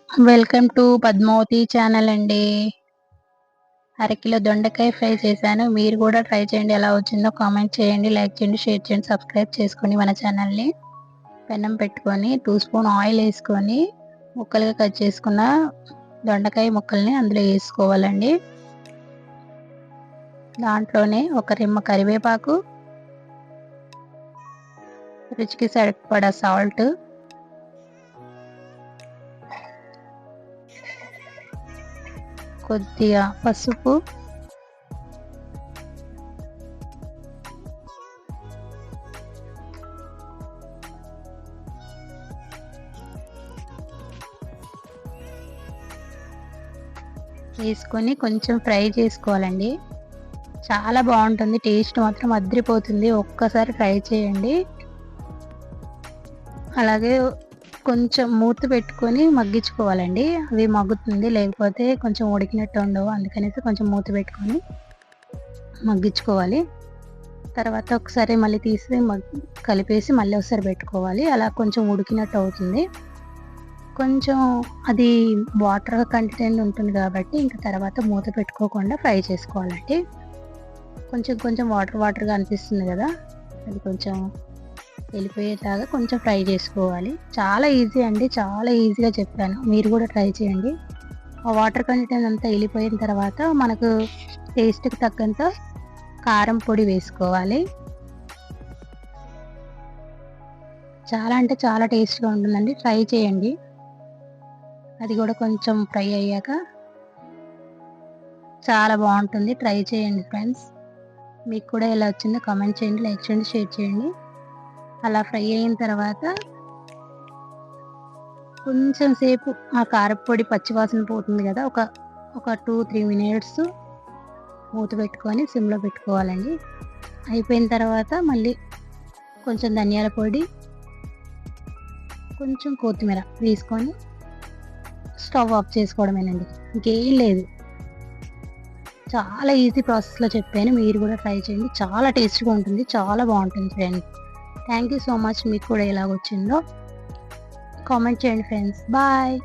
Welcome to Padmavati channel అండి. అరకిలో దొండకాయ ఫ్రై చేశాను. మీరు కూడా ట్రై చేయండి. ఎలా వచ్చిందో కామెంట్ చేయండి, లైక్ చేయండి, షేర్ చేయండి, సబ్స్క్రైబ్ చేసుకోండి మన ఛానల్ని. పెనం పెట్టుకొని 2 స్పూన్ ఆయిల్ వేసుకొని ముక్కలుగా కట్ చేసుకున్న దొండకాయ ముక్కల్ని అందులో వేసుకోవాలండి. దాంట్లోనే ఒక రెమ్మ కరివేపాకు, రుచికి సరిపడా సాల్ట్, కొద్దిగా పసుపు, వేసుకొని కొంచెం ఫ్రై చేసుకోవాలండి. చాలా బాగుంటుంది, టేస్ట్ మాత్రం అద్రిపోతుంది. ఒక్కసారి ట్రై చేయండి. అలాగే కొంచెం మూత పెట్టుకొని మగ్గించుకోవాలండి. అవి మగ్గుతుంది, లేకపోతే కొంచెం ఉడికినట్టు ఉండవు. అందుకనేసి కొంచెం మూత పెట్టుకొని మగ్గించుకోవాలి. తర్వాత ఒకసారి మళ్ళీ తీసి కలిపేసి మళ్ళీ ఒకసారి పెట్టుకోవాలి. అలా కొంచెం ఉడికినట్టు అవుతుంది. కొంచెం అది వాటర్ కంటెంట్ ఉంటుంది కాబట్టి ఇంకా తర్వాత మూత పెట్టుకోకుండా ఫ్రై చేసుకోవాలండి. కొంచెం కొంచెం వాటర్గా అనిపిస్తుంది కదా, అది కొంచెం వెళ్ళిపోయేలాగా కొంచెం ఫ్రై చేసుకోవాలి. చాలా ఈజీ అండి, చాలా ఈజీగా చెప్పాను. మీరు కూడా ట్రై చేయండి. ఆ వాటర్ కంటెంట్ అంతా వెళ్ళిపోయిన తర్వాత మనకు టేస్ట్కి తగ్గంత కారం పొడి వేసుకోవాలి. చాలా అంటే చాలా టేస్ట్గా ఉంటుందండి, ట్రై చేయండి. అది కూడా కొంచెం ఫ్రై అయ్యాక చాలా బాగుంటుంది. ట్రై చేయండి ఫ్రెండ్స్. మీకు కూడా ఎలా వచ్చిందో కామెంట్ చేయండి, లైక్ చేయండి, షేర్ చేయండి. అలా ఫ్రై అయిన తర్వాత కొంచెం సేపు ఆ కారపొడి పచ్చివాసన పోతుంది కదా, ఒక 2-3 మినిట్స్ మూత పెట్టుకొని సిమ్లో పెట్టుకోవాలండి. అయిపోయిన తర్వాత మళ్ళీ కొంచెం ధనియాల పొడి, కొంచెం కొత్తిమీర వేసుకొని స్టవ్ ఆఫ్ చేసుకోవడమేనండి, ఇంకేం లేదు. చాలా ఈజీ ప్రాసెస్లో చెప్పాను. మీరు కూడా ట్రై చేయండి. చాలా టేస్ట్గా ఉంటుంది, చాలా బాగుంటుంది friends. Thank you so much. మీకు కూడా ఎలాగొచ్చిందో కామెంట్ చేయండి ఫ్రెండ్స్. బాయ్.